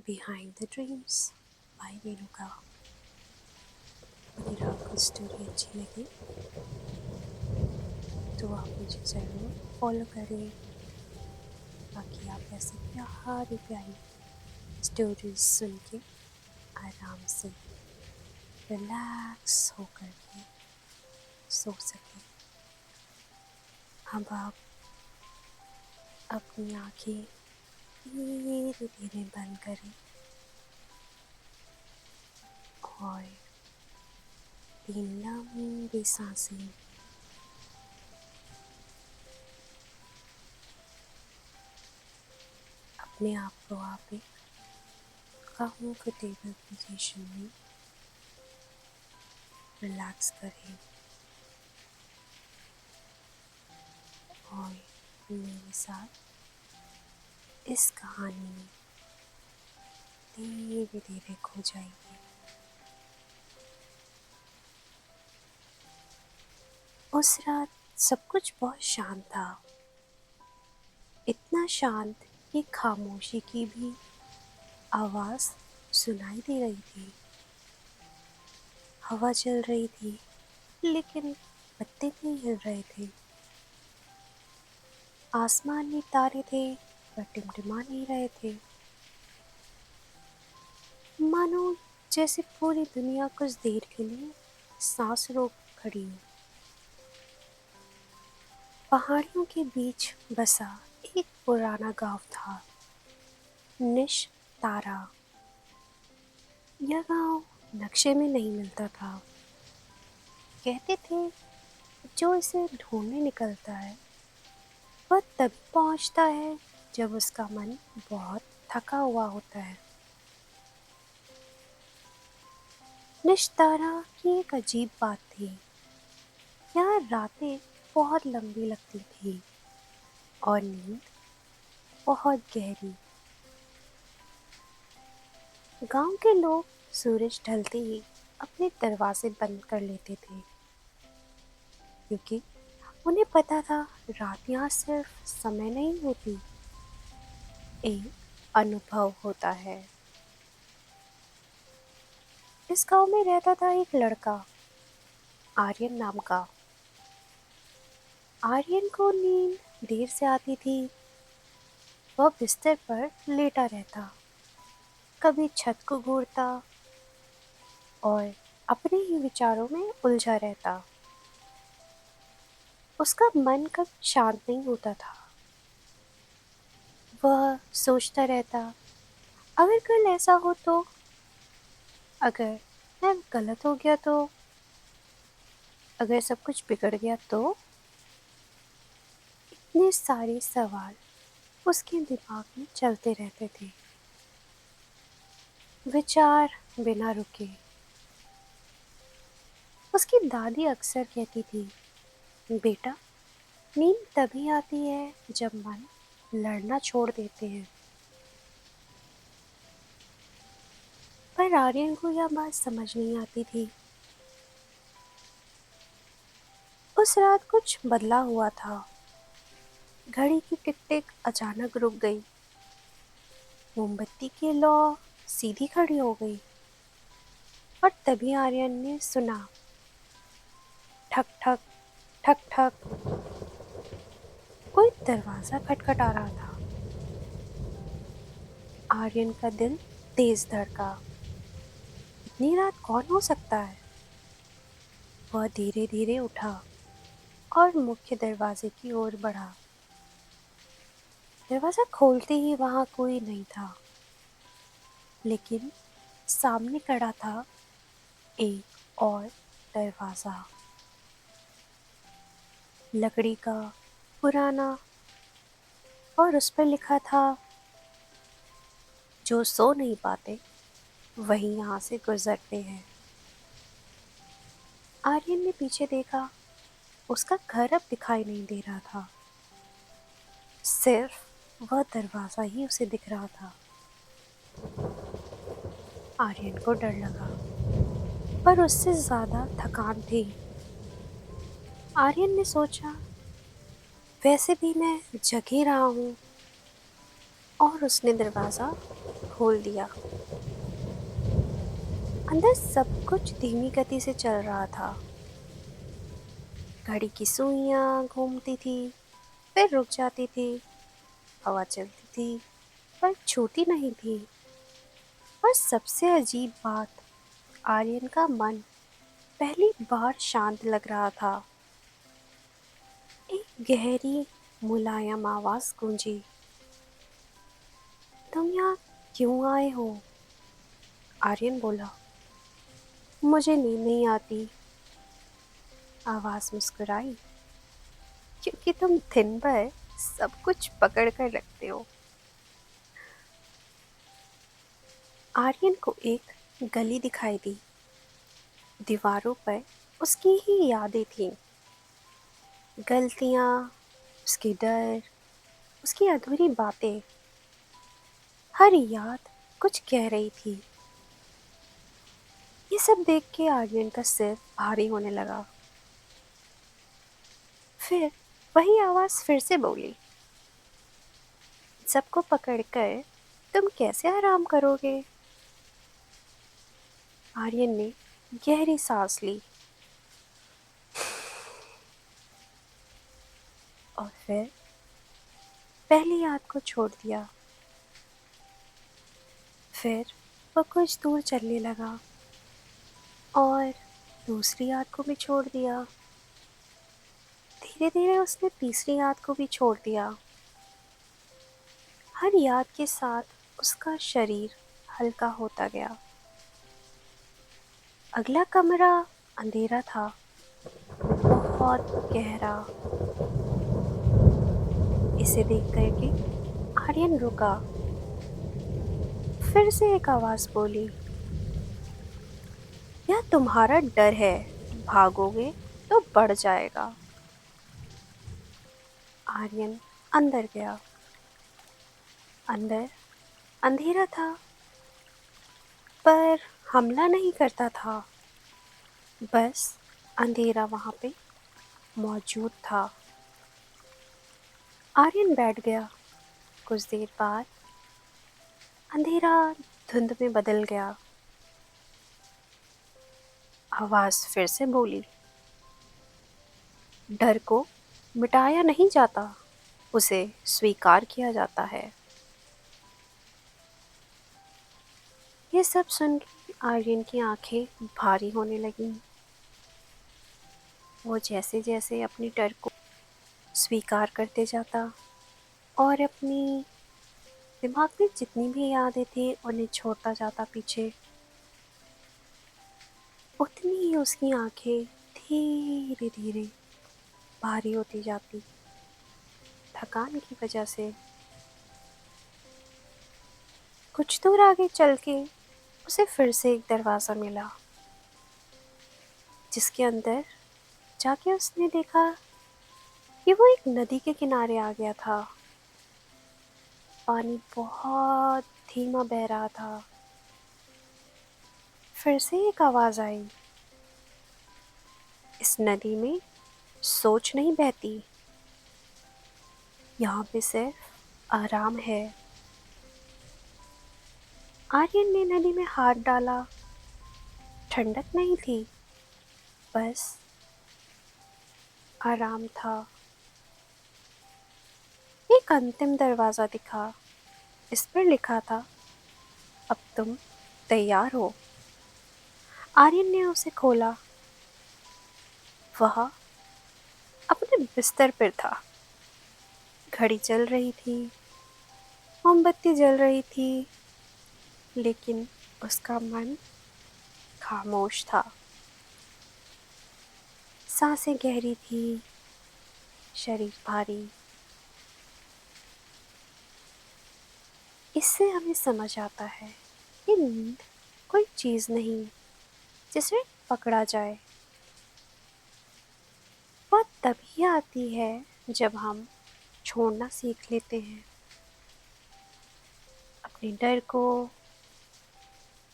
Behind the Dreams by Renuka. अगर आपको story अच्छी लगे तो आप मुझे ज़रूर फॉलो करें ताकि आप ऐसी प्यारी प्यारी स्टोरीज सुन के आराम से रिलैक्स होकर के सो सकें। अब आप अपनी आँखें धीरे धीरे बंद करें और 3 लंबी सांसें अपने आप को आप एक कंफर्टेबल पोजीशन में रिलैक्स करें और मेरे साथ इस कहानी में धीरे धीरे खो जाइए। उस रात सब कुछ बहुत शांत था, इतना शांत कि खामोशी की भी आवाज़ सुनाई दे रही थी। हवा चल रही थी लेकिन पत्ते नहीं हिल रहे थे। आसमान में तारे थे पर टिमटिमा नहीं रहे थे। मानो जैसे पूरी दुनिया कुछ देर के लिए सांस रोक खड़ी हो। पहाड़ियों के बीच बसा एक पुराना गांव था, निशतारा। यह गांव नक्शे में नहीं मिलता था। कहते थे जो इसे ढूंढने निकलता है वह तभी पहुंचता है जब उसका मन बहुत थका हुआ होता है। निशतारा की एक अजीब बात थी, यहाँ रातें बहुत लंबी लगती थी और नींद बहुत गहरी। गांव के लोग सूरज ढलते ही अपने दरवाजे बंद कर लेते थे क्योंकि उन्हें पता था रात यहाँ सिर्फ समय नहीं होती, एक अनुभव होता है। इस गांव में रहता था एक लड़का, आर्यन नाम का। आर्यन को नींद देर से आती थी। वह बिस्तर पर लेटा रहता, कभी छत को घूरता और अपने ही विचारों में उलझा रहता। उसका मन कभी शांत नहीं होता था। वह सोचता रहता, अगर कल ऐसा हो तो, अगर मैं गलत हो गया तो, अगर सब कुछ बिगड़ गया तो। इतने सारे सवाल उसके दिमाग में चलते रहते थे, विचार बिना रुके। उसकी दादी अक्सर कहती थी, बेटा, नींद तभी आती है जब मन लड़ना छोड़ देते हैं। पर आर्यन को यह बात समझ नहीं आती थी। उस रात कुछ बदला हुआ था। घड़ी की टिक टिक अचानक रुक गई। मोमबत्ती की लौ सीधी खड़ी हो गई और तभी आर्यन ने सुना, ठक ठक ठक ठक। कोई दरवाजा खटखटा रहा था। आर्यन का दिल तेज धड़का। इतनी रात कौन हो सकता है? वह धीरे धीरे उठा और मुख्य दरवाजे की ओर बढ़ा। दरवाजा खोलते ही वहां कोई नहीं था, लेकिन सामने खड़ा था एक और दरवाजा, लकड़ी का, पुराना, और उस पर लिखा था, जो सो नहीं पाते वही यहाँ से गुजरते हैं। आर्यन ने पीछे देखा। उसका घर अब दिखाई नहीं दे रहा था, सिर्फ वह दरवाजा ही उसे दिख रहा था। आर्यन को डर लगा, पर उससे ज्यादा थकान थी। आर्यन ने सोचा, वैसे भी मैं जग ही रहा हूँ, और उसने दरवाजा खोल दिया। अंदर सब कुछ धीमी गति से चल रहा था। घड़ी की सुइयां घूमती थी, फिर रुक जाती थी। हवा चलती थी, पर छूती नहीं थी। और सबसे अजीब बात, आर्यन का मन पहली बार शांत लग रहा था। एक गहरी मुलायम आवाज गूंजी। तुम यहाँ क्यों आए हो? आर्यन बोला। मुझे नींद नहीं आती। आवाज मुस्कुराई। क्योंकि तुम दिन भर सब कुछ पकड़ कर रखते हो। आर्यन को एक गली दिखाई दी। दीवारों पर उसकी ही यादें थीं। गलतियाँ, उसके डर, उसकी अधूरी बातें। हर याद कुछ कह रही थी। ये सब देख के आर्यन का सिर भारी होने लगा। फिर वही आवाज फिर से बोली। सबको पकड़कर तुम कैसे आराम करोगे? आर्यन ने गहरी सांस ली और फिर पहली याद को छोड़ दिया। फिर वो कुछ दूर चलने लगा और दूसरी याद को भी छोड़ दिया। धीरे धीरे उसने तीसरी याद को भी छोड़ दिया। हर याद के साथ उसका शरीर हल्का होता गया। अगला कमरा अंधेरा था, बहुत गहरा। इसे देख करके आर्यन रुका। फिर से एक आवाज बोली। यह तुम्हारा डर है, भागोगे तो बढ़ जाएगा। आर्यन अंदर गया। अंदर अंधेरा था, पर हमला नहीं करता था। बस अंधेरा वहां पे मौजूद था। आर्यन बैठ गया। कुछ देर बाद अंधेरा धुंध में बदल गया। आवाज फिर से बोली। डर को मिटाया नहीं जाता, उसे स्वीकार किया जाता है। ये सब सुन के आर्यन की आंखें भारी होने लगीं। वो जैसे जैसे अपने डर को स्वीकार करते जाता और अपनी दिमाग में जितनी भी यादें थी उन्हें छोड़ता जाता पीछे, उतनी ही उसकी आंखें धीरे धीरे भारी होती जाती, थकान की वजह से। कुछ दूर आगे चल के उसे फिर से एक दरवाज़ा मिला, जिसके अंदर जाके उसने देखा कि वो एक नदी के किनारे आ गया था। पानी बहुत धीमा बह रहा था। फिर से एक आवाज़ आई। इस नदी में सोच नहीं बहती, यहाँ पे सिर्फ आराम है। आर्यन ने नदी में हाथ डाला। ठंडक नहीं थी, बस आराम था। एक अंतिम दरवाज़ा दिखा। इस पर लिखा था, अब तुम तैयार हो। आर्यन ने उसे खोला। वह अपने बिस्तर पर था। घड़ी चल रही थी, मोमबत्ती जल रही थी, लेकिन उसका मन खामोश था। सांसें गहरी थी, शरीर भारी। इससे हमें समझ आता है कि नींद कोई चीज़ नहीं जिसे पकड़ा जाए। वह तभी आती है जब हम छोड़ना सीख लेते हैं। अपने डर को,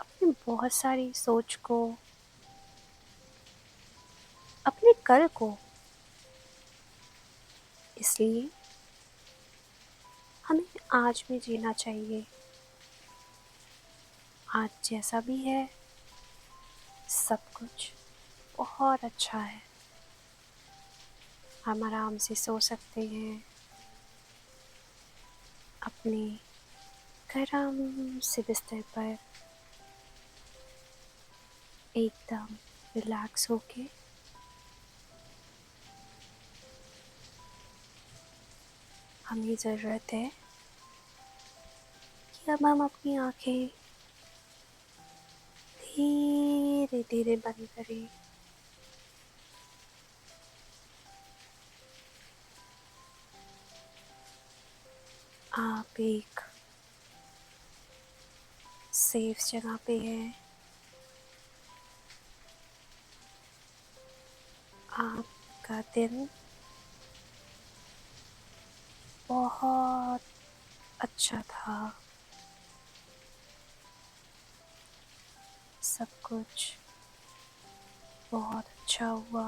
अपनी बहुत सारी सोच को, अपने कल को। इसलिए हमें आज में जीना चाहिए। आज जैसा भी है सब कुछ बहुत अच्छा है। हम आराम से सो सकते हैं, अपने गरम से बिस्तर पर एकदम रिलैक्स होके। हमें ज़रूरत है कि अब हम अपनी आँखें धीरे धीरे बंद करें। आप एक सेफ जगह पे हैं। आपका दिन बहुत अच्छा था। सब कुछ बहुत अच्छा हुआ।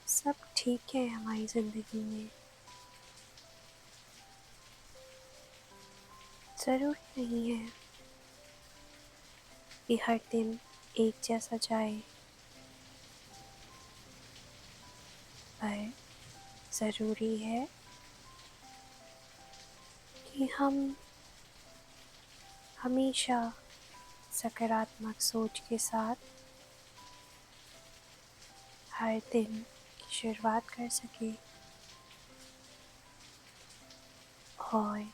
सब ठीक है हमारी ज़िंदगी में। ज़रूरी नहीं है कि हर दिन एक जैसा जाए, पर ज़रूरी है कि हम हमेशा सकारात्मक सोच के साथ हर दिन की शुरुआत कर सकें और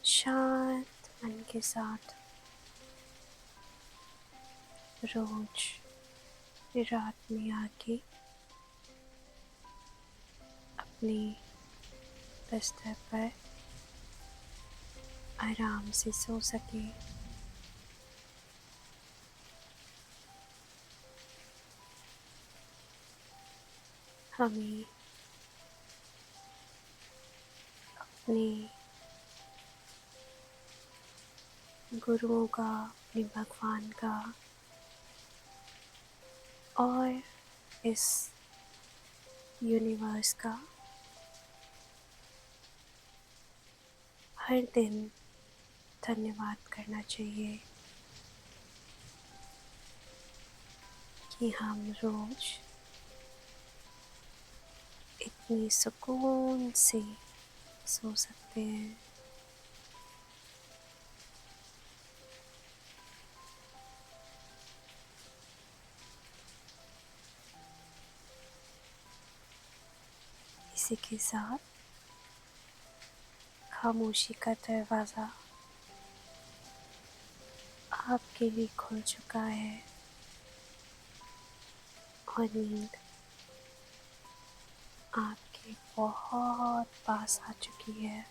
शांत मन के साथ रोज रात में आके अपने बिस्तर पर आराम से सो सके। हमें अपने गुरुओं का, अपने भगवान का और इस यूनिवर्स का हर दिन धन्यवाद करना चाहिए कि हम रोज इतनी सुकून से सो सकते हैं। इसी के साथ खामोशी का दरवाज़ा आपके लिए खुल चुका है और नींद आपके बहुत पास आ चुकी है।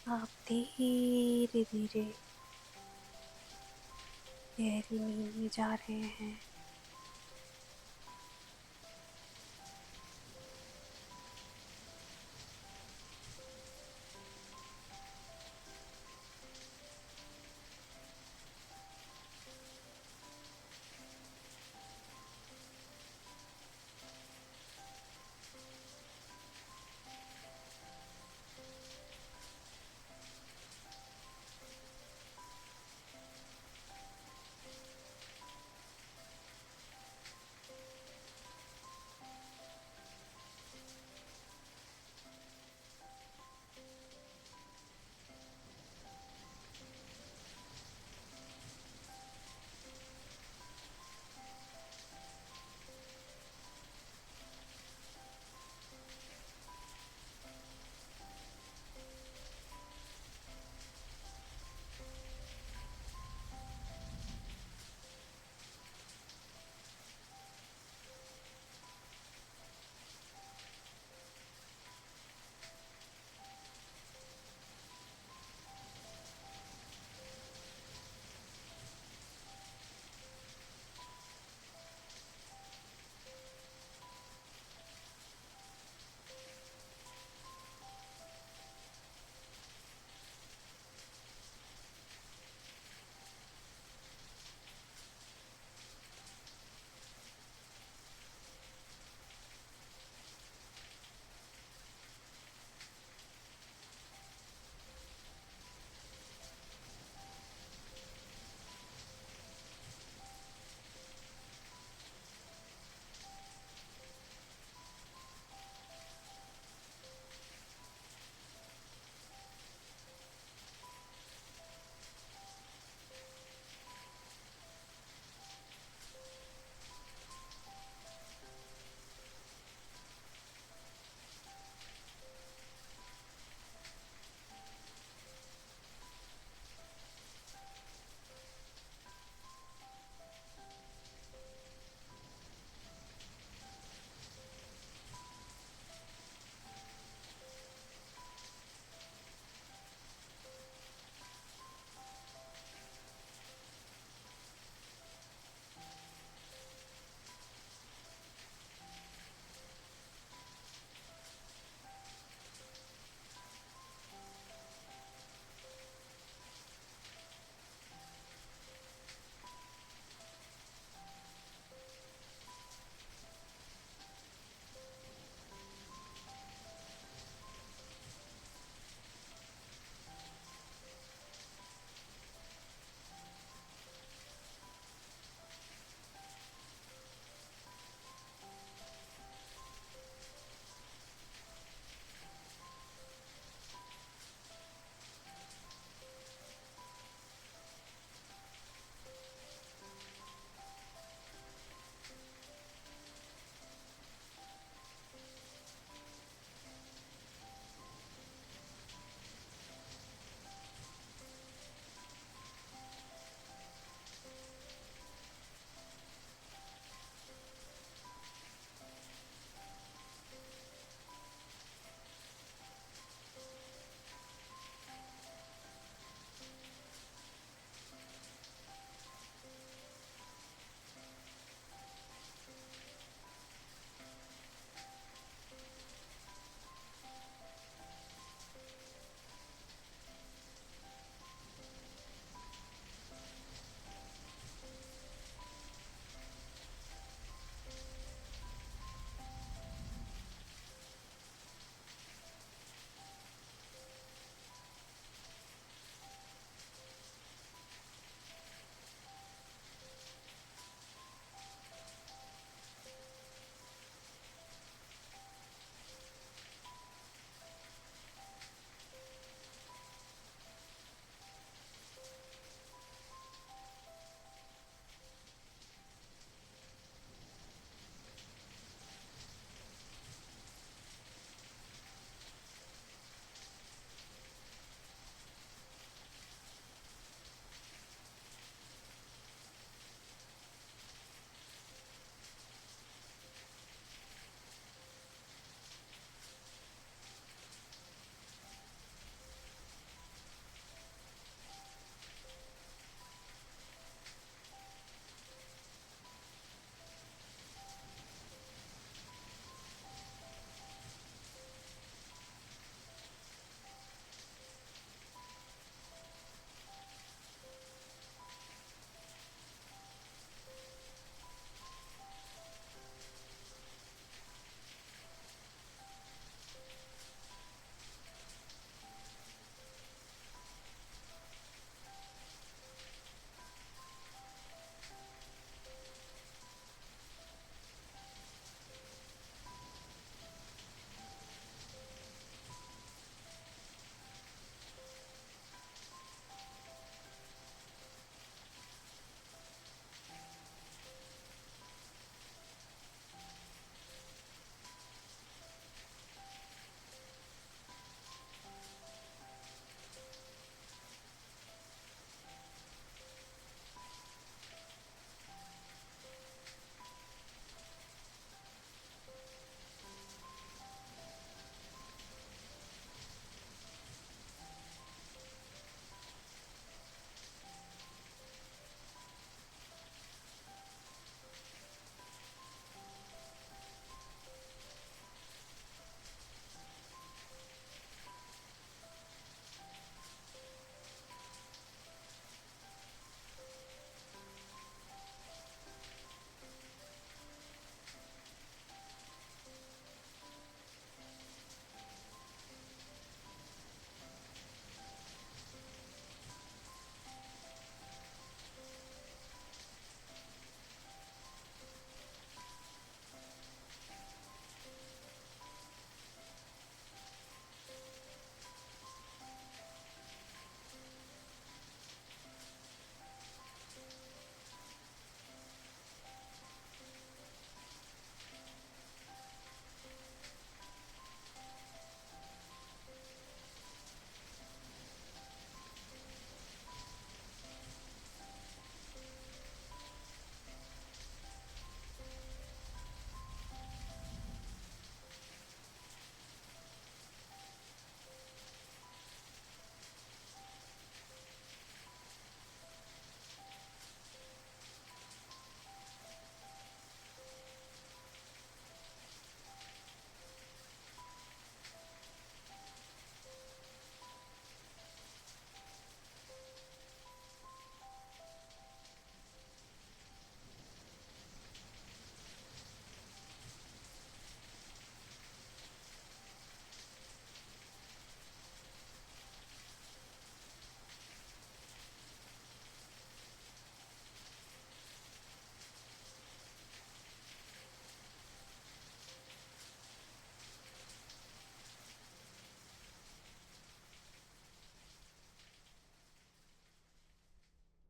आप धीरे धीरे गहरी नींद में जा रहे हैं।